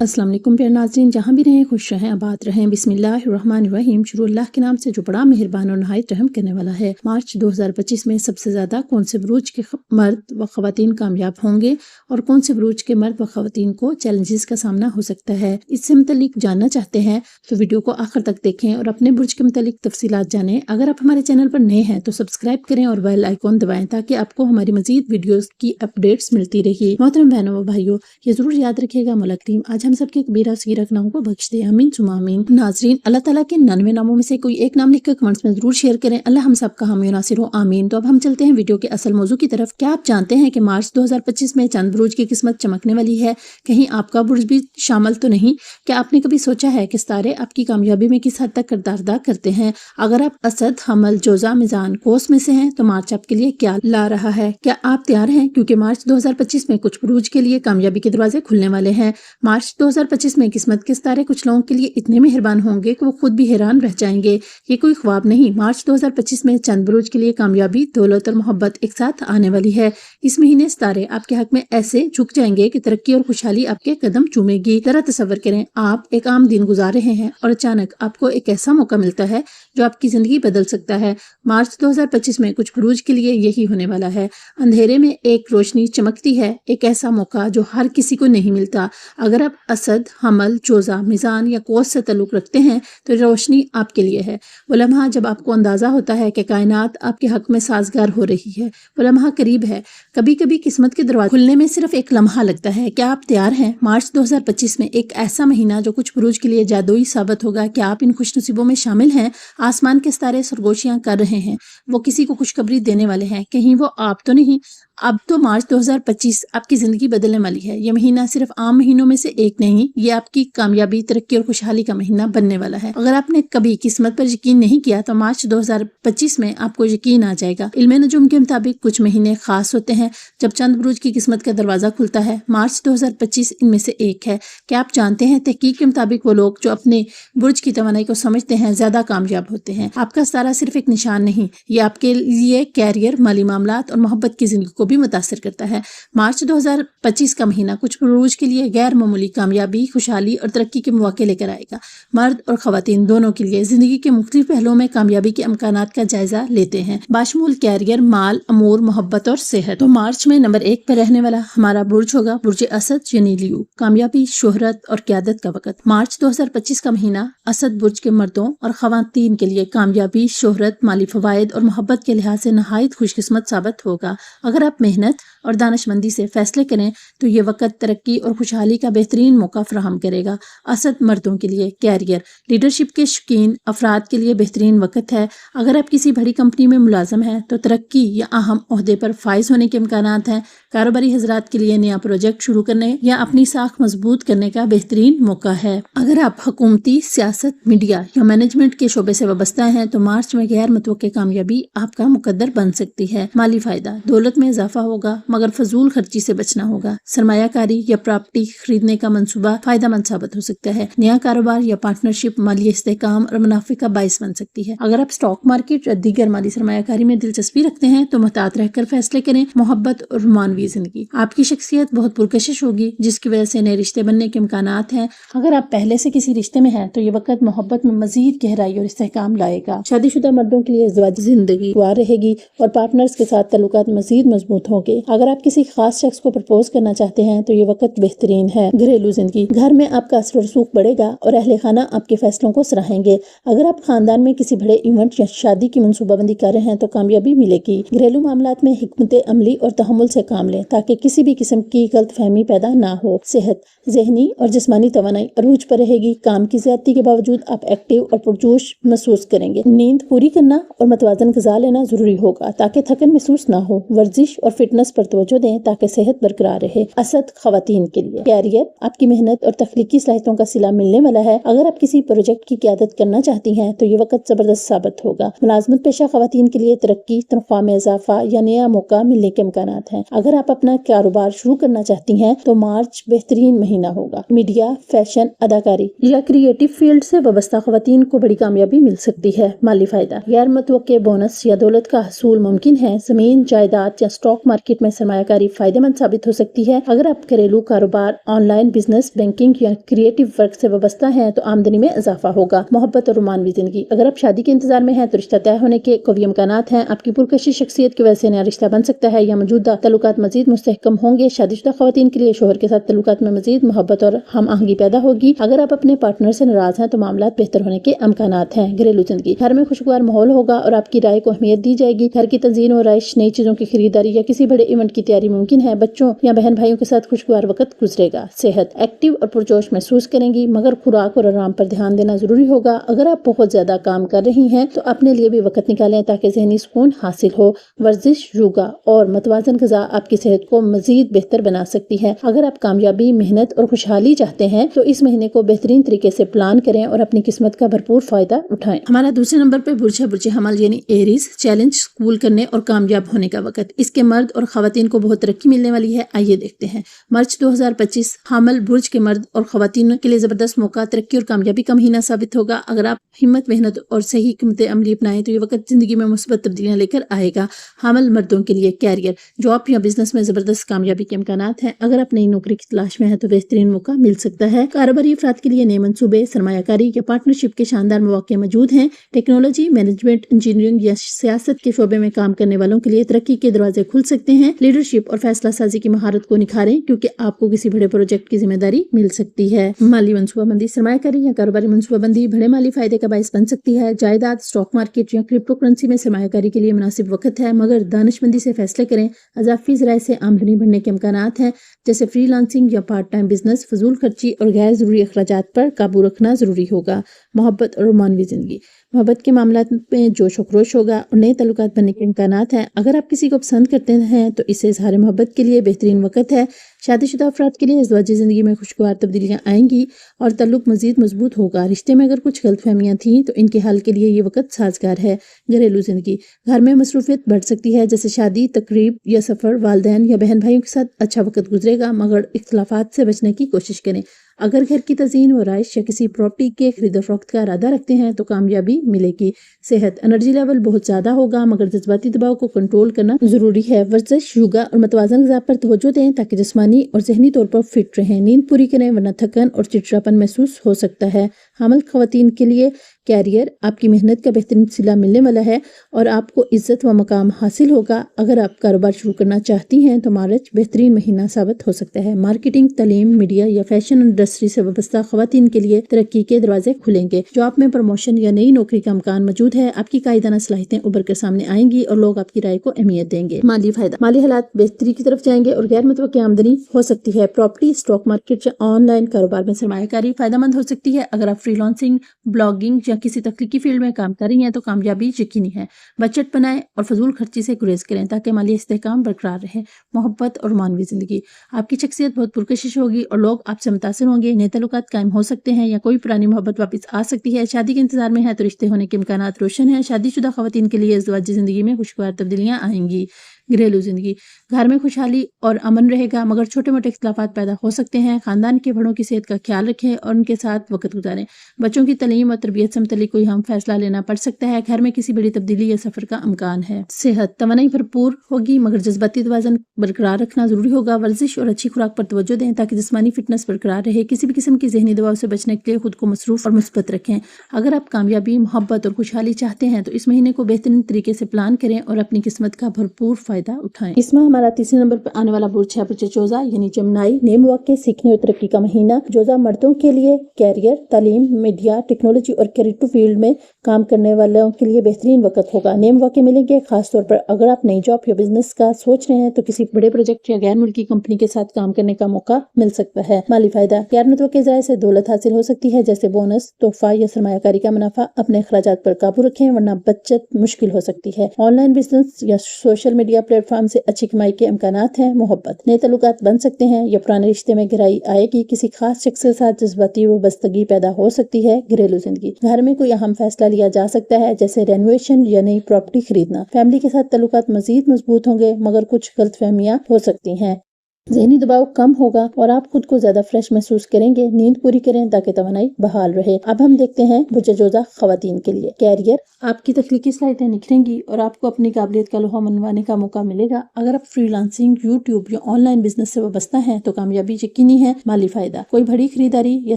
अस्सलाम वालेकुम प्यारे नाज़रीन, जहाँ भी रहें खुश रहें आबाद रहें। बिस्मिल्लाहिर्रहमानिर्रहीम। शुरू अल्लाह के नाम से जो बड़ा मेहरबान और नहायत रहम करने वाला है। मार्च 2025 में सबसे ज़्यादा कौन से बुरूज के मर्द व ख़वातीन कामयाब होंगे और कौन से बुरूज के मर्द व ख़वातीन को चैलेंजेस का सामना हो सकता है, इससे मुतल्लिक जानना चाहते हैं तो वीडियो को आखिर तक देखें और अपने बुर्ज के मुतल्लिक तफसीलात जानें। अगर आप हमारे चैनल पर नए हैं तो सब्सक्राइब करें और बेल आइकॉन दबाएं ताकि आपको हमारी मजीद वीडियोस की अपडेट्स मिलती रही। मोहतरम बहनों व भाइयों, ये जरूर याद रखिएगा मौला करीम आज हम सबके कबीरा सगीरा गुनाहों को बख्श दे, आमीन सुमा आमीन। नाज़रीन, अल्लाह ताला के 99 नामों में से कोई एक नाम लिखकर कमेंट्स में जरूर शेयर करें। अल्लाह हम सब का हामी नासिर हो, आमीन। तो अब हम चलते हैं वीडियो के असल मौजू की तरफ। क्या आप जानते हैं कि मार्च 2025 में चंद बुरूज की किस्मत चमकने वाली है? कहीं आपका बुर्ज भी शामिल तो नहीं? क्या आपने कभी सोचा है कि सितारे आपकी कामयाबी में किस हद तक किरदार अदा करते हैं? अगर आप असद, हमल, जोजा, मिजान, कोस में से हैं तो मार्च आपके लिए क्या ला रहा है? क्या आप तैयार हैं? क्योंकि मार्च 2025 में कुछ बुरूज के लिए कामयाबी के दरवाजे खुलने वाले हैं। मार्च 2025 में किस्मत के सितारे कुछ लोगों के लिए इतने मेहरबान होंगे कि वो खुद भी हैरान रह जाएंगे। ये कोई ख्वाब नहीं, मार्च 2025 में चंद बुरूज के लिए कामयाबी, दौलत और मोहब्बत एक साथ आने वाली है। इस महीने सितारे आपके हक में ऐसे झुक जाएंगे कि तरक्की और खुशहाली आपके कदम चूमेगी। जरा तसव्वुर करें, आप एक आम दिन गुजार रहे हैं और अचानक आपको एक ऐसा मौका मिलता है जो आपकी जिंदगी बदल सकता है। मार्च 2025 में कुछ बुरूज के लिए यही होने वाला है। अंधेरे में एक रोशनी चमकती है, एक ऐसा मौका जो हर किसी को नहीं मिलता। अगर आप असद, हमल, जोजा, मिजान या कोस से ताल्लुक रखते हैं तो रोशनी आपके लिए है। वो लम्हा जब आपको अंदाजा होता है कि कायनात आपके हक में साजगार हो रही है, वो लम्हा करीब है। कभी कभी किस्मत के दरवाजे खुलने में सिर्फ एक लम्हा लगता है। क्या आप तैयार हैं? मार्च 2025 में एक ऐसा महीना जो कुछ बुरूज के लिए जादुई साबित होगा। क्या आप इन खुशनसीबों में शामिल हैं? आसमान के सितारे सरगोशियां कर रहे हैं, वो किसी को खुशखबरी देने वाले हैं। कहीं वो आप तो नहीं? अब तो मार्च 2025 आपकी जिंदगी बदलने वाली है। ये महीना सिर्फ आम महीनों में से एक नहीं, ये आपकी कामयाबी, तरक्की और खुशहाली का महीना बनने वाला है। अगर आपने कभी किस्मत पर यकीन नहीं किया तो मार्च 2025 में आपको यकीन आ जाएगा। इल्मे नजुम के मुताबिक कुछ महीने खास होते हैं जब चंद बुरूज की किस्मत का दरवाजा खुलता है। मार्च 2025 इनमें से एक है। क्या आप जानते हैं, तहकीक के मुताबिक वो लोग जो अपने बुर्ज की तवानाई को समझते हैं ज्यादा कामयाब होते हैं। आपका सितारा सिर्फ एक निशान नहीं, ये आपके लिए कैरियर, माली मामलात और मोहब्बत की जिंदगी को भी मुतासिर करता है। मार्च 2025 का महीना कुछ बुरूज के लिए गैर मामूली कामयाबी, खुशहाली और तरक्की के मौके लेकर आएगा। मर्द और खवातीन दोनों के लिए जिंदगी के मुख्तलिफ पहलुओं में कामयाबी के इम्कानात का जायजा लेते हैं, बाशमूल कैरियर, माल, अमूर, मोहब्बत और सेहत। तो मार्च में नंबर 1 पर रहने वाला हमारा बुर्ज होगा बुर्ज असद यानी लियो। कामयाबी, शोहरत और क़यादत का वक्त। मार्च 2025 का महीना असद बुर्ज के मर्दों और खवातीन के लिए कामयाबी, शोहरत, माली फवायद और मोहब्बत के लिहाज से नहायत खुशकिस्मत साबित होगा। अगर आप मेहनत और दानिशमंदी से फैसले करें तो ये वक्त तरक्की और खुशहाली का बेहतरीन मौका फराहम करेगा। असद मर्दों के लिए कैरियर, लीडरशिप के शौकीन अफराद के लिए बेहतरीन वक्त है। अगर आप किसी बड़ी कंपनी में मुलाजम हैं तो तरक्की या अहम ओहदे पर फाइज होने के इम्कानात हैं। कारोबारी हजरात के लिए नया प्रोजेक्ट शुरू करने या अपनी साख मजबूत करने का बेहतरीन मौका है। अगर आप हुकूमती, सियासत, मीडिया या मैनेजमेंट के शोबे से वाबस्ता हैं तो मार्च में गैर मुतवक्के कामयाबी आपका मुकद्दर बन सकती है। माली फायदा, दौलत में इजाफा होगा मगर फजूल खर्ची से बचना होगा। सरमायाकारी या प्रॉपर्टी खरीदने का मंसूबा फायदेमंद साबित हो सकता है। नया कारोबार या पार्टनरशिप माली इस्तेहकाम और मुनाफे का बाइस बन सकती है। अगर आप स्टॉक मार्केट या दीगर माली सरमायाकारी में दिलचस्पी रखते हैं तो मुहतात रहकर फैसले करें। मोहब्बत और मानवी जिंदगी, आपकी शख्सियत बहुत पुरकशिश होगी जिसकी वजह से नए रिश्ते बनने के इम्कानात हैं। अगर आप पहले से किसी रिश्ते में हैं तो ये वक्त मोहब्बत में मजीद गहराई और इस्तेहकाम लाएगा। शादीशुदा मर्दों के लिए ज़िंदगी जिंदगी खुशगवार रहेगी और पार्टनर्स के साथ ताल्लुकात मजीद मजबूत होंगे। अगर आप किसी खास शख्स को प्रपोज करना चाहते हैं तो ये वक्त बेहतरीन है। घरेलू जिंदगी, घर में आपका असर और रसूख बढ़ेगा और अहले खाना आपके फैसलों को सराहेंगे। अगर आप खानदान में किसी बड़े इवेंट या शादी की मनसूबाबंदी कर रहे हैं तो कामयाबी मिलेगी। घरेलू मामलात में हिकमत अमली और तहम्मुल से काम लें ताकि किसी भी किस्म की गलत फहमी पैदा ना हो। सेहत, ज़हनी और जिस्मानी तवानाई अरूज पर रहेगी। काम की ज़्यादती के बावजूद आप एक्टिव और पुरजोश महसूस करेंगे। नींद पूरी करना और मतवाजन ग़िज़ा लेना जरूरी होगा ताकि थकन महसूस ना हो। वर्जिश और फिटनेस पर तवज्जो दें ताकि सेहत बरकरार रहे। असद खवातीन के लिए कैरियर, आपकी मेहनत और तख्लीकी सलाहियतों का सिला मिलने वाला है। अगर आप किसी प्रोजेक्ट की क़यादत करना चाहती हैं तो ये वक्त जबरदस्त साबित होगा। मुलाजमत पेशा खवातीन के लिए तरक्की, तनख्वाह में इजाफा या नया मौका मिलने के इम्कानात हैं। अगर आप अपना कारोबार शुरू करना चाहती हैं तो मार्च बेहतरीन महीना होगा। मीडिया, फैशन, अदाकारी या क्रिएटिव फील्ड से वाबस्ता खवातीन को बड़ी कामयाबी मिल सकती है। माली फायदा, गैर मुतवक्के बोनस या दौलत का हसूल मुमकिन है। जमीन, जायदाद या स्टॉक मार्केट में सरमाया कारी फायदेमंद साबित हो सकती है। अगर आप घरेलू कारोबार, ऑनलाइन बिजनेस, बैंकिंग या क्रिएटिव वर्क से वाबस्ता हैं तो आमदनी में इजाफा होगा। मोहब्बत और रोमानवी जिंदगी, अगर आप शादी के इंतजार में हैं तो रिश्ता तय होने के कवी इम्कानात हैं। आपकी पुरकशी शख्सियत की वजह से नया रिश्ता बन सकता है या मौजूदा तल्लुकात मजीद मुस्तहकम होंगे। शादीशुदा खवातीन के लिए शोहर के साथ तल्लुकात में मजीद मोहब्बत और हम आहंगी पैदा होगी। अगर आप अपने पार्टनर से नाराज हैं तो मामलात बेहतर होने के इम्कानात हैं। घरेलू जिंदगी, घर में खुशगवार माहौल होगा और आपकी राय को अहमियत दी जाएगी। घर की तंजीम और आयश, नई चीजों की खरीदारी या किसी बड़े इवेंट की तैयारी मुमकिन है। बच्चों या बहन भाइयों के साथ खुशगवार वक्त गुजरेगा। सेहत, एक्टिव और पुरजोश महसूस करेंगी मगर खुराक और आराम पर ध्यान देना जरूरी होगा। अगर आप बहुत ज्यादा काम कर रही हैं तो अपने लिए भी वक्त निकालें ताकि ज़हनी सुकून हासिल हो। वर्जिश, योगा और मतवाजन ग़िज़ा आपकी सेहत को मजीद बेहतर बना सकती है। अगर आप कामयाबी, मेहनत और खुशहाली चाहते हैं तो इस महीने को बेहतरीन तरीके से प्लान करें और अपनी किस्मत का भरपूर फायदा उठाएं। हमारा दूसरे नंबर पर बुर्ज है, बुर्ज हमल यानी एरीज, चैलेंज कबूल करने और कामयाब होने का वक्त। इसके मर्द और खवातीन को बहुत तरक्की मिलने वाली है। आइए देखते हैं। मार्च 2025 हमल बुर्ज के मर्द और खवातीन के लिए जबरदस्त मौका, तरक्की और कामयाबी का महीना साबित होगा। अगर आप हिम्मत, मेहनत और सही हिकमत अमली अपनाएं तो ये वक्त जिंदगी में मुस्बत तब्दीलियां लेकर आएगा। हमल मर्दों के लिए कैरियर, जॉब या बिजनेस में जबरदस्त कामयाबी के इम्कानात हैं। अगर आप नई नौकरी की तलाश में हैं तो बेहतरीन मौका मिल सकता है। कारोबारी अफराद के लिए नए मंसूबे, सरमायाकारी या पार्टनरशिप के शानदार मौके मौजूद हैं। टेक्नोलॉजी, मैनेजमेंट, इंजीनियरिंग या सियासत के शोबे में काम करने वालों के लिए तरक्की के दरवाजे खुल सकते हैं। लीडरशिप और फैसला साजी की महारत को निखारें क्योंकि आपको किसी बड़े प्रोजेक्ट की जिम्मेदारी मिल सकती है। माली मनसूबाबंदी, सरमायाकारी या कारोबारी मनसूबाबंदी बड़े माली फायदे का बायस बन सकती है। जायदाद, स्टॉक मार्केट या क्रिप्टो करेंसी में सरमायाकारी के लिए मुनासिब वक्त है मगर दानिशमंदी से फैसले करें। अजाफी ज़राए से आमदनी बढ़ने के इम्कानात हैं जैसे फ्रीलांसिंग या पार्ट टाइम बिजनेस। फजूल खर्ची और गैर जरूरी अखराजात पर काबू रखना जरूरी होगा। मोहब्बत और रोमानवी जिंदगी, मोहब्बत के मामला में जोश व खरोश होगा और नए तल्लुकात बनने के इम्कानात हैं। अगर आप किसी को पसंद करते हैं तो इसे इजहार मोहब्बत के लिए बेहतरीन वक्त है। शादीशुदा अफराद के लिए इज़्वाजी ज़िंदगी में खुशगवार तब्दीलियां आएंगी और तल्लुक मजीद मजबूत होगा। रिश्ते में अगर कुछ गलतफहमियां थीं तो इनके हल के लिए ये वक्त साजगार है। घरेलू जिंदगी, घर में मसरूफियत बढ़ सकती है जैसे शादी, तकरीब या सफ़र। वालिदैन या बहन भाइयों के साथ अच्छा वक्त गुजरेगा मगर इख्तलाफात से बचने की कोशिश करें। अगर घर की तज़ीन व राइश या किसी प्रॉपर्टी के खरीद फरोख्त का इरादा रखते हैं तो कामयाबी मिलेगी। सेहत, एनर्जी लेवल बहुत ज़्यादा होगा मगर जज्बाती दबाव को कंट्रोल करना ज़रूरी है। वर्जिश, योगा और मतवाजन ग़िज़ा पर तवज्जो दें ताकि जिस्मानी और ज़हनी तौर पर फिट रहें। नींद पूरी करें वरना थकन और चिड़चिड़ापन महसूस हो सकता है। हामिल ख़वातीन के लिए कैरियर, आपकी मेहनत का बेहतरीन सिला मिलने वाला है और आपको इज्जत व मकाम हासिल होगा। अगर आप कारोबार शुरू करना चाहती हैं तो मार्च बेहतरीन महीना साबित हो सकता है। मार्केटिंग, तालीम, मीडिया या फैशन इंडस्ट्री से वाबस्ता ख़वातीन के लिए तरक्की के दरवाजे खुलेंगे। जॉब में प्रमोशन या नई नौकरी का इम्कान मौजूद है। आपकी कायदाना सलाहियतें उभर कर सामने आएंगी और लोग आपकी राय को अहमियत देंगे। माली फायदा, माली हालात बेहतरी की तरफ जाएंगे और गैर मुतवक्की आमदनी हो सकती है। प्रॉपर्टी, स्टॉक मार्केट या ऑनलाइन कारोबार में सरमायाकारी फायदेमंद हो सकती है। अगर आप फ्रीलांसिंग, ब्लॉगिंग या किसी तकनीकी फील्ड में काम कर रही हैं तो कामयाबी यकीनी है। बजट बनाएं और फजूल खर्ची से गुरेज करें ताकि माली इस्तेहकाम बरकरार रहे। मोहब्बत और मानवी जिंदगी, आपकी शख्सियत बहुत पुरकशिश होगी और लोग आपसे मुतासिर होंगे। नए तल्लुकात कायम हो सकते हैं या कोई पुरानी मोहब्बत वापस आ सकती है। शादी के इंतजार में है तो रिश्ते होने के इम्कानात रोशन है। शादीशुदा खवातीन के लिए इज़्वाजी जिंदगी में खुशगवार तब्दीलियां आएंगी। घरेलू जिंदगी, घर में खुशहाली और अमन रहेगा मगर छोटे मोटे इख्तलाफात पैदा हो सकते हैं। खानदान के बड़ों की सेहत का ख्याल रखें और उनके साथ वक्त गुजारें। बच्चों की तालीम और तरबियत से मुतल्लिक कोई अहम फैसला लेना पड़ सकता है। घर में किसी बड़ी तब्दीली या सफर का इम्कान है। सेहत, तवानाई भरपूर होगी मगर जज्बाती तवाज़ुन बरकरार रखना जरूरी होगा। वर्जिश और अच्छी खुराक पर तवज्जो दें ताकि जिस्मानी फिटनेस बरकरार रहे। किसी भी किस्म की ज़हनी दबाव से बचने के लिए खुद को मसरूफ और मुस्बत रखें। अगर आप कामयाबी, मोहब्बत और खुशहाली चाहते हैं तो इस महीने को बेहतरीन तरीके से प्लान करें और अपनी किस्मत का भरपूर फायदा उठाएं। इसमें हमारा तीसरे नंबर पर आने वाला बुर्ज है बुर्ज जोजा यानी जमनाई, नए मौके, सीखने और तरक्की का महीना। जोजा मर्दों के लिए कैरियर, तालीम, मीडिया, टेक्नोलॉजी और क्रिएटिव फील्ड में काम करने वालों के लिए बेहतरीन वक्त होगा। नए मौके मिलेंगे, खासतौर पर अगर आप नई जॉब या बिजनेस का सोच रहे हैं तो किसी बड़े प्रोजेक्ट या गैर मुल्की कंपनी के साथ काम करने का मौका मिल सकता है। माली फायदा, गैर मुतवक्के ज़राए से दौलत हासिल हो सकती है जैसे बोनस, तोहफा या सरमायाकारी का मुनाफा। अपने अखराजात पर काबू रखें वरना बचत मुश्किल हो सकती है। ऑनलाइन बिजनेस या सोशल मीडिया प्लेटफॉर्म से अच्छी कमाई के इम्कानात हैं। मोहब्बत, नए तल्लुकात बन सकते हैं या पुराने रिश्ते में गहराई आएगी। किसी खास शख्स के साथ जज्बाती वाबस्तगी पैदा हो सकती है। घरेलू जिंदगी, घर में कोई अहम फैसला लिया जा सकता है जैसे रेनोवेशन या नई प्रॉपर्टी खरीदना। फैमिली के साथ तल्लुकात मजीद मजबूत होंगे मगर कुछ गलतफहमियां हो सकती हैं। ذہنی دباؤ کم ہوگا اور آپ خود کو زیادہ فریش محسوس کریں گے۔ نیند پوری کریں تاکہ توانائی بحال رہے۔ اب ہم دیکھتے ہیں برج جوزہ خواتین کے لیے کیریئر۔ آپ کی تخلیقی صلاحیتیں نکھریں گی اور آپ کو اپنی قابلیت کا لوہا منوانے کا موقع ملے گا۔ اگر آپ فری لانسنگ، یوٹیوب یا آن لائن بزنس سے وابستہ ہیں تو کامیابی یقینی ہے۔ مالی فائدہ، کوئی بڑی خریداری یا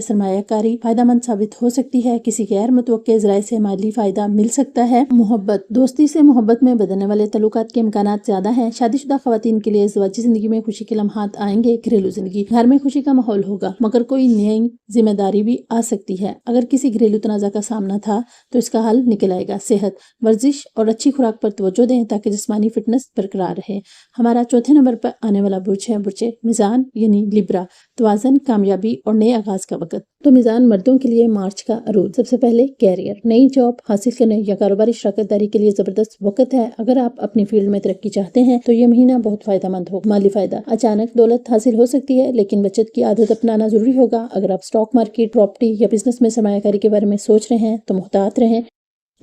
سرمایہ کاری فائدہ مند ثابت ہو سکتی ہے۔ کسی غیر متوقع ذرائع سے مالی فائدہ مل سکتا ہے۔ محبت، دوستی سے محبت میں بدلنے والے تعلقات کے امکانات زیادہ ہیں۔ شادی شدہ خواتین کے لیے ازدواجی زندگی میں خوشی کے لمحات آئیں گے۔ گھریلو زندگی، گھر میں خوشی کا ماحول ہوگا مگر کوئی نئی ذمہ داری بھی آ سکتی ہے۔ اگر کسی گھریلو تنازع کا سامنا تھا تو اس کا حل نکل آئے گا۔ صحت، ورزش اور اچھی خوراک پر توجہ دیں تاکہ جسمانی فٹنس برقرار رہے۔ ہمارا چوتھے نمبر پر آنے والا برج ہے برج میزان یعنی لیبرا۔ توازن، کامیابی اور نئے آغاز کا وقت۔ تو میزان مردوں کے لیے مارچ کا عروج۔ سب سے پہلے کیریئر، نئی جاب حاصل کرنے یا کاروباری شراکت داری کے لیے زبردست وقت ہے۔ اگر آپ اپنی فیلڈ میں ترقی چاہتے ہیں تو یہ مہینہ بہت فائدہ مند ہو۔ مالی فائدہ، اچانک دولت حاصل ہو سکتی ہے لیکن بچت کی عادت اپنانا ضروری ہوگا۔ اگر آپ اسٹاک مارکیٹ، پراپرٹی یا بزنس میں سرمایہ کاری کے بارے میں سوچ رہے ہیں تو محتاط رہیں۔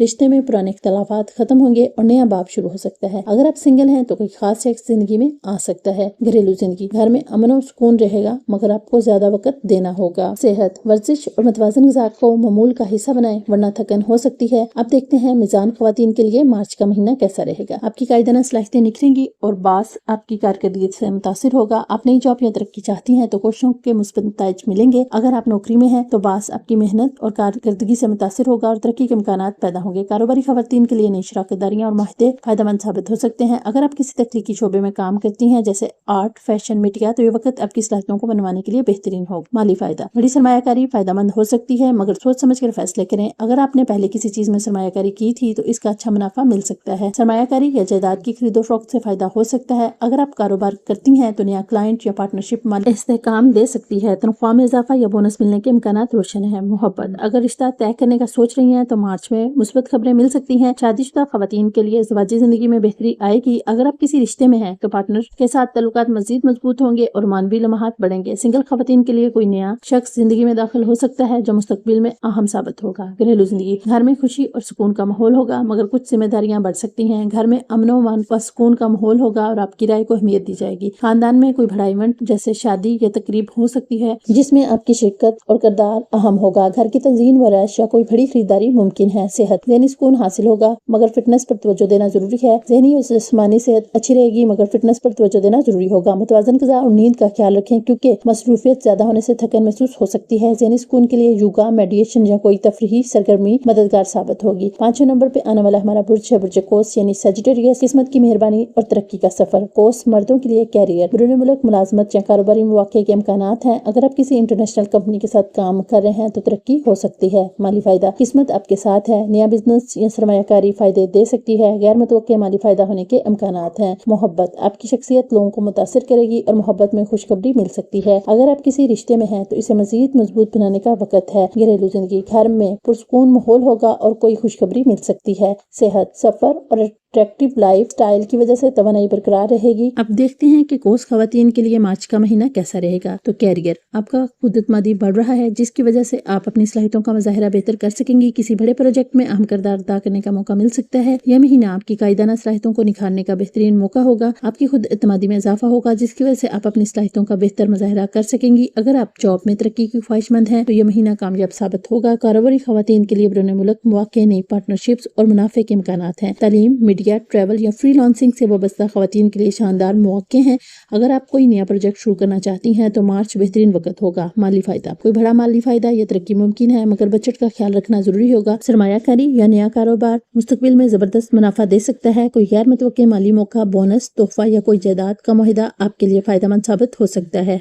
رشتے میں پرانے اختلافات ختم ہوں گے اور نیا باب شروع ہو سکتا ہے۔ اگر آپ سنگل ہیں تو کوئی خاص شخص زندگی میں آ سکتا ہے۔ گھریلو زندگی، گھر میں امن و سکون رہے گا مگر آپ کو زیادہ وقت دینا ہوگا۔ صحت، ورزش اور متوازن غذا کو معمول کا حصہ بنائیں ورنہ تھکن ہو سکتی ہے۔ اب دیکھتے ہیں میزان خواتین کے لیے مارچ کا مہینہ کیسا رہے گا۔ آپ کی قائدانہ صلاحیتیں نکھریں گی اور باس آپ کی کارکردگی سے متاثر ہوگا۔ آپ نئی جاب یا ترقی چاہتی ہیں تو کوششوں کے مثبت نتائج ملیں گے۔ اگر آپ نوکری میں ہیں تو باس آپ کی محنت اور کارکردگی سے متاثر ہوگا اور ترقی کے امکانات پیدا ہوں گے۔ کاروباری خواتین کے لیے نئی شراکت داریاں اور معاہدے فائدہ مند ثابت ہو سکتے ہیں۔ اگر آپ کسی تخلیقی شعبے میں کام کرتی ہیں جیسے آرٹ، فیشن، میڈیا تو یہ وقت آپ کی صلاحیتوں کو بنوانے کے لیے بہترین ہوگا۔ مالی فائدہ، بڑی سرمایہ کاری فائدہ مند ہو سکتی ہے مگر سوچ سمجھ کر فیصلے کریں۔ اگر آپ نے پہلے کسی چیز میں سرمایہ کاری کی تھی تو اس کا اچھا منافع مل سکتا ہے۔ سرمایہ کاری یا جائیداد کی خرید و فروخت سے فائدہ ہو سکتا ہے۔ اگر آپ کاروبار کرتی ہیں تو نیا کلائنٹ یا پارٹنرشپ مالی استحکام دے سکتی ہے۔ تنخواہ میں اضافہ یا بونس ملنے کے امکانات روشن ہیں۔ محبت، اگر رشتہ طے کرنے کا سوچ رہی ہیں تو مارچ میں مثبت خبریں مل سکتی ہیں۔ شادی شدہ خواتین کے لیے ازدواجی زندگی میں بہتری آئے گی۔ اگر آپ کسی رشتے میں ہیں تو پارٹنر کے ساتھ تعلقات مزید مضبوط ہوں گے اور معنوی لمحات بڑھیں گے۔ سنگل خواتین کے لیے کوئی نیا شخص زندگی میں داخل ہو سکتا ہے جو مستقبل میں اہم ثابت ہوگا۔ گھریلو زندگی، گھر میں خوشی اور سکون کا ماحول ہوگا مگر کچھ ذمہ داریاں بڑھ سکتی ہیں۔ گھر میں امن و امان و سکون کا ماحول ہوگا اور آپ کی رائے کو اہمیت دی جائے گی۔ خاندان میں کوئی بڑا ایونٹ جیسے شادی یا تقریب ہو سکتی ہے جس میں آپ کی شرکت اور کردار اہم ہوگا۔ گھر کی تزئین و رائش یا کوئی بڑی خریداری ممکن ہے۔ صحت، ذہنی سکون حاصل ہوگا مگر فٹنس پر توجہ دینا ضروری ہے۔ ذہنی اور جسمانی صحت اچھی رہے گی مگر فٹنس پر توجہ دینا ضروری ہوگا۔ متوازن غذا اور نیند کا خیال رکھیں کیونکہ مصروفیت زیادہ ہونے سے تھکن محسوس ہو سکتی ہے۔ ذہنی سکون کے لیے یوگا، میڈیٹیشن یا کوئی تفریحی سرگرمی مددگار ثابت ہوگی۔ پانچویں نمبر پہ آنے والا ہمارا برج ہے برج قوس یعنی سیجیٹیریس۔ قسمت کی مہربانی اور ترقی کا سفر۔ قوس مردوں کے لیے کیریئر، بیرون ملک ملازمت یا کاروباری مواقع کے امکانات ہیں۔ اگر آپ کسی انٹرنیشنل کمپنی کے ساتھ کام کر رہے ہیں تو ترقی ہو سکتی ہے۔ مالی فائدہ، قسمت آپ کے ساتھ ہے۔ نیا بزنس یا سرمایہ کاری فائدے دے سکتی ہے۔ غیر متوقع مالی فائدہ ہونے کے امکانات ہیں۔ محبت، آپ کی شخصیت لوگوں کو متاثر کرے گی اور محبت میں خوشخبری مل سکتی ہے۔ اگر آپ کسی رشتے میں ہیں تو اسے مزید مضبوط بنانے کا وقت ہے۔ گھریلو زندگی، گھر میں پرسکون ماحول ہوگا اور کوئی خوشخبری مل سکتی ہے۔ صحت، سفر اور اٹریکٹیو لائف سٹائل کی وجہ سے توانائی برقرار رہے گی۔ اب دیکھتے ہیں کہ قوس خواتین کے لیے مارچ کا مہینہ کیسا رہے گا۔ تو کیریئر، آپ کا خود اعتمادی بڑھ رہا ہے جس کی وجہ سے آپ اپنی صلاحیتوں کا مظاہرہ بہتر کر سکیں گی۔ کسی بڑے پروجیکٹ میں اہم کردار ادا کرنے کا موقع مل سکتا ہے۔ یہ مہینہ آپ کی قائدانہ صلاحیتوں کو نکھارنے کا بہترین موقع ہوگا۔ آپ کی خود اعتمادی میں اضافہ ہوگا جس کی وجہ سے آپ اپنی صلاحیتوں کا بہتر مظاہرہ کر سکیں گی۔ اگر آپ جاب میں ترقی کی خواہش مند ہیں تو یہ مہینہ کامیاب ثابت ہوگا۔ کاروباری خواتین کے لیے بیرون ملک مواقع، نئی پارٹنرشپس اور منافع کے امکانات ہیں۔ تعلیم، میڈیا، ٹریول یا فری لانسنگ سے وابستہ خواتین کے لیے شاندار مواقع ہیں۔ اگر آپ کوئی نیا پروجیکٹ شروع کرنا چاہتی ہیں تو مارچ بہترین وقت ہوگا۔ مالی فائدہ، کوئی بڑا مالی فائدہ یا ترقی ممکن ہے مگر بجٹ کا خیال رکھنا ضروری ہوگا۔ سرمایہ کاری یا نیا کاروبار مستقبل میں زبردست منافع دے سکتا ہے۔ کوئی غیر متوقع مالی موقع، بونس، تحفہ یا کوئی جائیداد کا معاہدہ آپ کے لیے فائدہ مند ثابت ہو سکتا ہے۔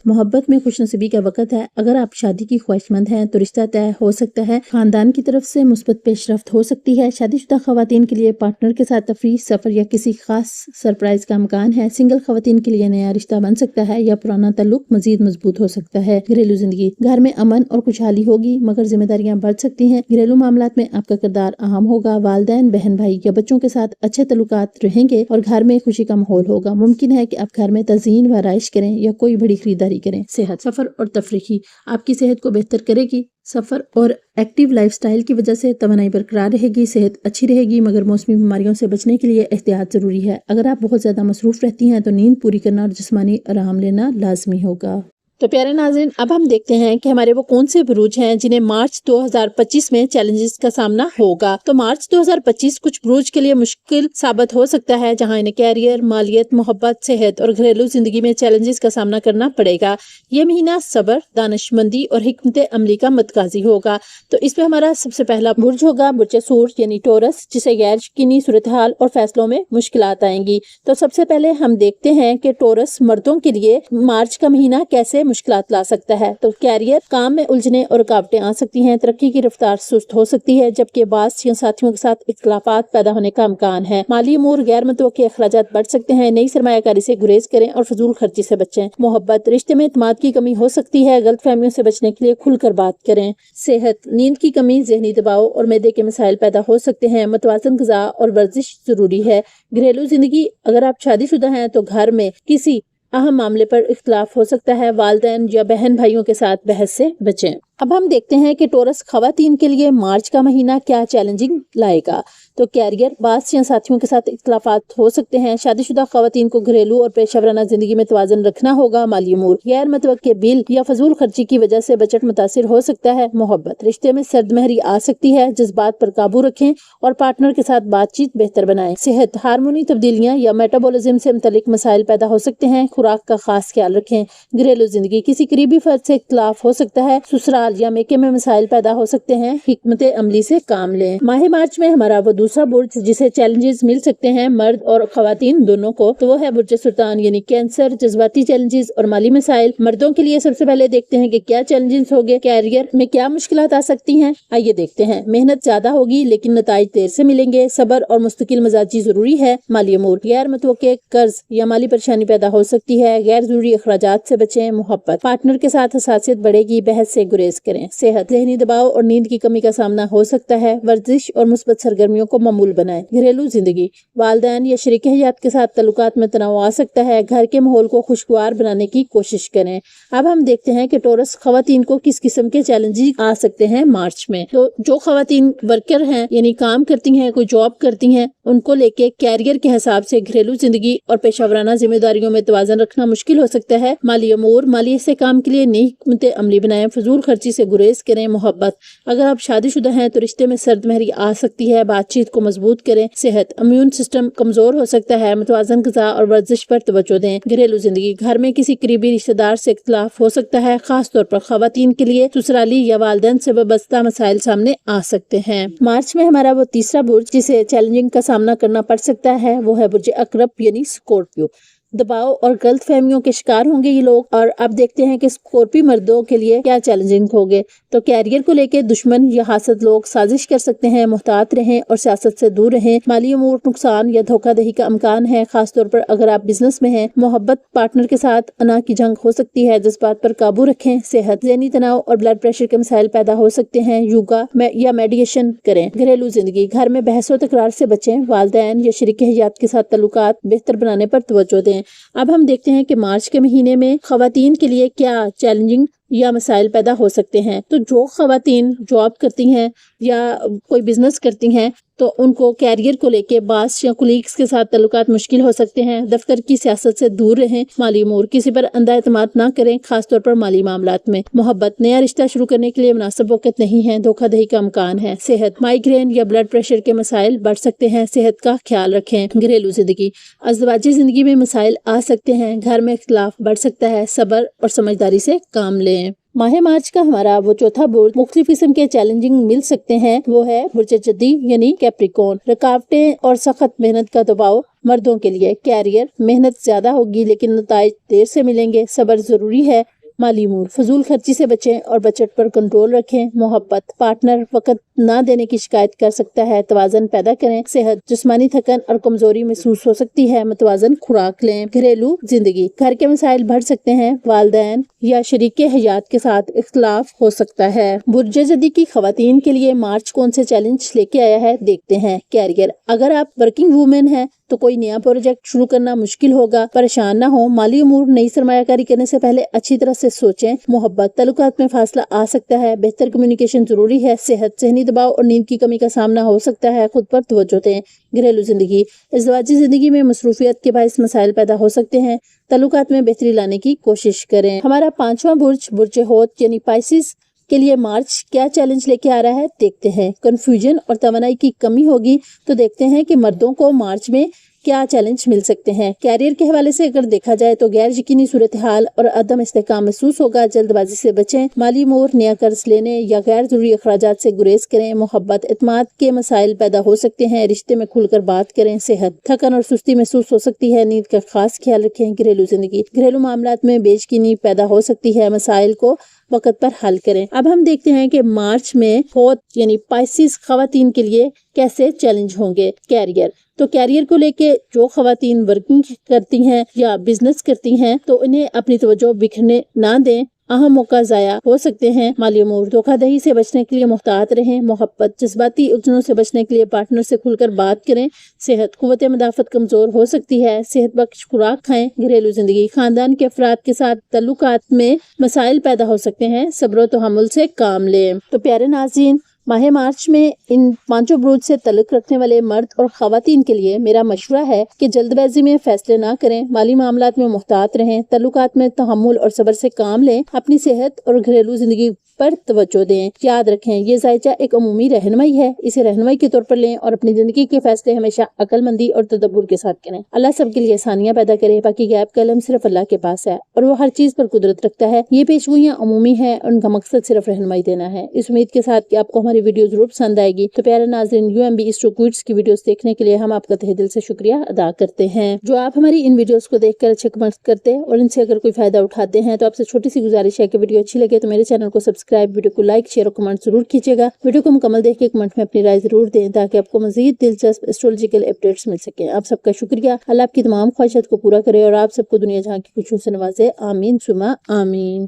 محبت میں خوش نصیبی کا وقت ہے۔ اگر آپ شادی کی خواہش مند ہیں تو رشتہ طے ہو سکتا ہے۔ خاندان کی طرف سے مثبت پیش رفت ہو سکتی ہے۔ شادی شدہ خواتین کے لیے پارٹنر کے ساتھ تفریح، سفر یا کسی خاص سرپرائز کا امکان ہے۔ سنگل خواتین کے لیے نیا رشتہ بن سکتا ہے یا پرانا تعلق مزید مضبوط ہو سکتا ہے۔ گھریلو زندگی، گھر میں امن اور خوشحالی ہوگی مگر ذمہ داریاں بڑھ سکتی ہیں۔ گھریلو معاملات میں آپ کا کردار اہم ہوگا۔ والدین، بہن بھائی یا بچوں کے ساتھ اچھے تعلقات رہیں گے اور گھر میں خوشی کا ماحول ہوگا۔ ممکن ہے کہ آپ گھر میں تزئین و آرائش کریں یا کوئی بڑی خریداری کریں۔ صحت، سفر اور تفریحی آپ کی صحت کو بہتر کرے گی सफ़र और एक्टिव लाइफस्टाइल की वजह से तवानाई बरकरार रहेगी, सेहत अच्छी रहेगी, मगर मौसमी बीमारियों से बचने के लिए एहतियात ज़रूरी है। अगर आप बहुत ज़्यादा मसरूफ़ रहती हैं तो नींद पूरी करना और जिस्मानी आराम लेना लाजमी होगा। तो प्यारे नाज़रीन, अब हम देखते हैं कि हमारे वो कौन से बुरूज हैं जिन्हें मार्च 2025 में चैलेंजेस का सामना होगा। तो मार्च 2025 कुछ बुरूज के लिए मुश्किल साबित हो सकता है, जहां इन्हें कैरियर, मालियत, मोहब्बत, सेहत और घरेलू जिंदगी में चैलेंजेस का सामना करना पड़ेगा। ये महीना सब्र, दानिशमंदी और हिकमत अमली का मतकाजी होगा। तो इसमें हमारा सबसे पहला बुर्ज होगा बुर्ज सूरज यानी टोरस, जिसे गैर यकीनी सूरत हाल और फैसलों में मुश्किलात आएंगी। तो सबसे पहले हम देखते हैं कि टोरस मर्दों के लिए मार्च का महीना कैसे मुश्किलात ला सकता है। तो कैरियर, काम में उलझने और रुकावटें आ सकती हैं, तरक्की की रफ्तार सुस्त हो सकती है, जबकि बास या साथियों के साथ इख्तिलाफात पैदा होने का इम्कान है। माली अमूर, गैर मुतवक्के अखराजात बढ़ सकते हैं, नई सरमायाकारी से गुरेज करें और फजूल खर्ची से बचें। मोहब्बत, रिश्ते में इत्मीनान की कमी हो सकती है, गलत फहमियों से बचने के लिए खुलकर बात करें। सेहत, नींद की कमी, जहनी दबाव और मैदे के मसाइल पैदा हो सकते हैं, मतवाज़न ग़िज़ा और वर्जिश जरूरी है। घरेलू जिंदगी, अगर आप शादीशुदा हैं तो घर में किसी अहम मामले पर इख्तिलाफ हो सकता है, वालिदैन या बहन भाइयों के साथ बहस से बचें। अब हम देखते हैं कि टोरस खवातीन के लिए मार्च का महीना क्या चैलेंजिंग लाएगा। तो कैरियर, बास या साथियों के साथ इख्तिलाफात हो सकते हैं, शादीशुदा खवातीन को घरेलू और पेशेवराना जिंदगी में तवाज़ुन रखना होगा। माली अमूर, गैर मुतवक्के बिल या फजूल खर्ची की वजह से बजट मुतासिर हो सकता है। मोहब्बत, रिश्ते में सर्दमहरी आ सकती है, जज्बात पर काबू रखें और पार्टनर के साथ बातचीत बेहतर बनाएं। सेहत, हार्मोनी तब्दीलियां या मेटाबॉलिज्म से मुतल्लिक मसाइल पैदा हो सकते हैं, खुराक का खास ख्याल रखें। घरेलू जिंदगी, किसी करीबी फर्द से इख्तिलाफ हो सकता है, ससुराल या मेके में मसाइल पैदा हो सकते हैं, हिकमत अमली से काम लें। माह मार्च में हमारा वो दूसरा बुर्ज जिसे चैलेंजेस मिल सकते हैं मर्द और खवातीन दोनों को, तो वो है बुर्ज सुल्तान यानी कैंसर, जज्बाती चैलेंजेस और माली मसाइल। मर्दों के लिए सबसे पहले देखते हैं कि क्या चैलेंजेस होंगे, कैरियर में क्या मुश्किलात आ सकती हैं। आइए देखते हैं। मेहनत ज्यादा होगी लेकिन नताइज देर से मिलेंगे, सब्र और मुस्तकिल मिजाजी जरूरी है। माली अमूर, गैर मुतवक्के कर्ज या माली परेशानी पैदा हो सकती है, गैर जरूरी अखराजात से बचें। मोहब्बत, पार्टनर के साथ हसासियत बढ़ेगी, बहस से गुरेज करें। सेहत, ज़हनी दबाव और नींद की कमी का सामना हो सकता है, वर्जिश और मुस्बत सरगर्मियों को मामूल बनाएं। घरेलू जिंदगी, वालिदैन या शरीक हयात के साथ ताल्लुकात में तनाव आ सकता है, घर के माहौल को खुशगवार बनाने की कोशिश करें। अब हम देखते हैं कि टोरस खवातीन को किस किस्म के चैलेंजेस आ सकते हैं मार्च में। तो जो खवातीन वर्कर हैं यानी काम करती हैं, कोई जॉब करती हैं, उनको लेके कैरियर के हिसाब से घरेलू जिंदगी और पेशावराना जिम्मेदारियों में तवाज़ुन रखना मुश्किल हो सकता है। माली अमूर, माली से काम के लिए नई हिकमत अमली बनाएं, फजूल खर्ची से गुरेज करें। मोहब्बत, अगर आप शादीशुदा हैं तो रिश्ते में सर्दमहरी आ सकती है, बातचीत को मजबूत करें। सेहत, इम्यून सिस्टम कमजोर हो सकता है, मुतवाज़न ग़िज़ा और वर्जिश पर तवज्जो दें। घरेलू जिंदगी, घर में किसी करीबी रिश्तेदार से इख्तिलाफ हो सकता है, खास तौर पर खवातीन के लिए ससुराली या वालिदैन से वाबस्ता मसाइल सामने आ सकते हैं। मार्च में हमारा वो तीसरा बुर्ज जिसे चैलेंजिंग का सामना करना पड़ सकता है वो है बुर्ज अकरब यानी स्कॉर्पियो। दबाव और गलत फहमियों के शिकार होंगे ये लोग। और अब देखते हैं कि स्कॉर्पियो मर्दों के लिए क्या चैलेंजिंग होंगे। तो कैरियर को लेकर दुश्मन या हासद लोग साजिश कर सकते हैं, मुहतात रहें और सियासत से दूर रहें। माली अमूर, नुकसान या धोखाधड़ी का इम्कान है, खासतौर पर अगर आप बिजनेस में हैं। मोहब्बत, पार्टनर के साथ अना की जंग हो सकती है, जज्बात पर काबू रखें। सेहत, ज़हनी तनाव और ब्लड प्रेशर के मसाइल पैदा हो सकते हैं, योगा या मेडिटेशन करें। घरेलू जिंदगी, घर में बहस और तकरार से बचें, वालिदैन या शरीक हयात के साथ ताल्लुकात बेहतर बनाने पर तवज्जो दें। अब हम देखते हैं कि मार्च के महीने में खवातीन के लिए क्या चैलेंजिंग या मसाइल पैदा हो सकते हैं। तो जो खवातीन जॉब करती हैं या कोई बिजनेस करती हैं तो उनको कैरियर को लेके बास या कुलीग्स के साथ ताल्लुकात मुश्किल हो सकते हैं। दफ्तर की सियासत से दूर रहें। माली अमूर, किसी पर अंधा एतमाद ना करें, खासतौर पर माली मामलात में। मोहब्बत, नया रिश्ता शुरू करने के लिए मुनासिब वक्त नहीं है, धोखाधड़ी का इम्कान है। सेहत, माइग्रेन या ब्लड प्रेशर के मसाइल बढ़ सकते हैं, सेहत का ख्याल रखें। घरेलू जिंदगी, अज़दवाजी जिंदगी में मसाइल आ सकते हैं, घर में इख्तिलाफ बढ़ सकता है, सब्र और समझदारी से काम लें। माह मार्च का हमारा वो चौथा बुर्ज मुख्तलिफ किस्म के चैलेंजिंग मिल सकते हैं, वो है बुर्ज जद्दी यानी कैप्रिकॉर्न। रुकावटें और सख्त मेहनत का दबाव मर्दों के लिए। कैरियर, मेहनत ज्यादा होगी लेकिन नताइज देर से मिलेंगे, सब्र जरूरी है। माली अमूर, फजूल खर्ची से बचें और बजट पर कंट्रोल रखें। मोहब्बत, पार्टनर वक्त ना देने की शिकायत कर सकता है, तवाज़ुन पैदा करें। सेहत, जिस्मानी थकन और कमजोरी महसूस हो सकती है, मुतवाज़न खुराक लें। घरेलू जिंदगी, घर के मसाइल बढ़ सकते हैं, वालिदैन या शरीके हयात के साथ इख्तिलाफ हो सकता है। बुर्ज जदी की खवातीन के लिए मार्च कौन से चैलेंज लेके आया है देखते हैं। कैरियर, अगर आप वर्किंग वूमेन हैं तो कोई नया प्रोजेक्ट शुरू करना मुश्किल होगा। परेशान ना हो, माली उमूर नई सरमाया कारी करने से पहले अच्छी तरह से सोचें। मोहब्बत ताल्लुकात में फासला आ सकता है, बेहतर कम्युनिकेशन जरूरी है। सेहत, ज़हनी दबाव और नींद की कमी का सामना हो सकता है, खुद पर तवज्जो दें। घरेलू जिंदगी, इज़्वाजी जिंदगी में मसरूफियत के बाइस मसाइल पैदा हो सकते हैं, ताल्लुकात में बेहतरी लाने की कोशिश करें। हमारा 5वां बुर्ज बुर्ज होत यानी पाइसिस के लिए मार्च क्या चैलेंज लेके आ रहा है, देखते हैं। कंफ्यूजन और तवानाई की कमी होगी, तो देखते हैं कि मर्दों को मार्च में क्या चैलेंज मिल सकते हैं। कैरियर के हवाले से अगर देखा जाए तो गैर यकीनी सूरत हाल और अदम इस्तेहकाम महसूस होगा। जल्दबाजी से बचें। माली मोर, नया कर्ज लेने या गैर जरूरी अखराजात से गुरेज करें। मोहब्बत, इत्माद के मसाइल पैदा हो सकते हैं, रिश्ते में खुलकर बात करें। सेहत, थकन और सुस्ती महसूस हो सकती है, नींद का खास ख्याल रखें। घरेलू जिंदगी, घरेलू मामलात में बेयकीनी पैदा हो सकती है, मसाइल को वक्त पर हल करें। अब हम देखते हैं कि मार्च में होत यानी पाइसिस खवातीन के लिए कैसे चैलेंज होंगे। कैरियर, तो कैरियर को लेके जो खवातीन वर्किंग करती हैं या बिजनेस करती हैं तो उन्हें अपनी तवज्जो बिखरने ना दें, अहम मौका जाया हो सकते हैं। माली उमूर, धोखाधड़ी से बचने के लिए मुहतात रहें। मोहब्बत, जज्बाती उलझनों से बचने के लिए पार्टनर से खुलकर बात करें। सेहत, कुव्वत मदाफत कमजोर हो सकती है, सेहत बख्श खुराक खाएं। घरेलू जिंदगी, खानदान के अफराद के साथ ताल्लुकात में मसाइल पैदा हो सकते हैं, सब्र व तहम्मुल से काम लें। तो प्यारे नाज़रीन, माह मार्च में इन 5 बुर्ज से ताल्लुक रखने वाले मर्द और खवातीन के लिए मेरा मशवरा है कि जल्दबाजी में फैसले ना करें, माली मामलात में मुहतात रहें, ताल्लुकात में तहम्मुल और सब्र से काम लें, अपनी सेहत और घरेलू जिंदगी पर तवज्जो दें। याद रखें, ये जायचा एक अमूमी रहनुमाई है, इसे रहनुमाई के तौर पर लें और अपनी जिंदगी के फैसले हमेशा अक्लमंदी और तदब्बुर के साथ करें। अल्लाह सबके लिए आसानियां पैदा करे, बाकी गैब का इल्म सिर्फ अल्लाह के पास है और वो हर चीज पर कुदरत रखता है। ये पेशगोइयां अमूमी है, उनका मकसद सिर्फ रहनुमाई देना है। इस उम्मीद के साथ कि आपको हमारी वीडियो जरूर पसंद आएगी। तो प्यारे नाज़रीन, UMB Eastro Quds की वीडियोस देखने के लिए हम आपका तहे दिल से शुक्रिया अदा करते हैं। जो आप हमारी इन वीडियोस को देखकर अच्छे कमेंट करते हैं और इनसे अगर कोई फायदा उठाते हैं तो आपसे छोटी सी गुजारिश है कि वीडियो अच्छी लगे तो मेरे चैनल को सब्सक्राइब, वीडियो को लाइक, शेयर और कमेंट जरूर कीजिएगा। वीडियो को मुकम्मल देख के कमेंट में अपनी राय जरूर दें ताकि आपको मजीद दिलचस्प एस्ट्रोलॉजिकल अपडेट्स मिल सके। आप सबका शुक्रिया। अल्लाह आपकी तमाम ख्वाहिशात को पूरा करे और आप सबको दुनिया जहां की खुशियों से नवाजे। आमीन सुमा आमीन।